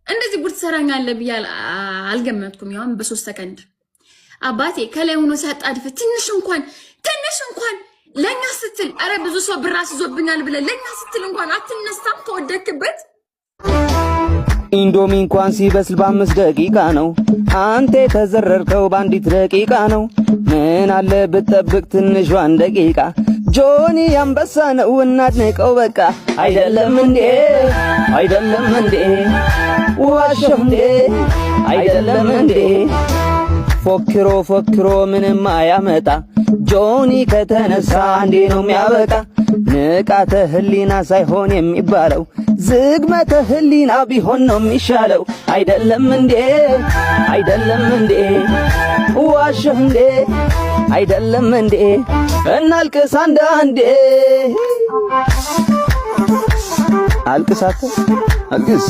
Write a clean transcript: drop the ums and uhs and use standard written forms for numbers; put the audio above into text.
እንደዚህ ጉድ ትሰራኛለህ ብዬ አልገመትኩም። ያው በ3 ሰከንድ አባቴ ከላይ ሆኖ ሲያጣድፍ ትንሽ እንኳን ለኛ ስትል አረ ብዙ ሰው ብር አስይዞብኛል ብለ ለኛ ስትል እንኳን አትነሳም ተወደክበት። ኢንዶሚ እንኳን ሲበስል በ5 ደቂቃ ነው። አንተ ተዘረርከው በአንዲት ደቂቃ ነው። ምን አለ ብትጠብቅ ትንሿን ደቂቃ። ጆኒ አንበሳ ነው እናድንቀው በቃ። አይደለም እንዴ ዋሸሁ እንዴ አይደለም እንዴ። ፎክሮ ምንም አያመጣ። ጆኒ ከተነሳ እንዴ ነው የሚያበቃ። ንቃተ ህሊና ሳይሆን የሚባለው ዝግመተ ህሊና ቢሆን ነው የሚሻለው። አይደለም እንዴ ዋሸሁ እንዴ አይደለም እንዴ። እናልቅስ አንዳንዴ አልቅሳተ አልቅስ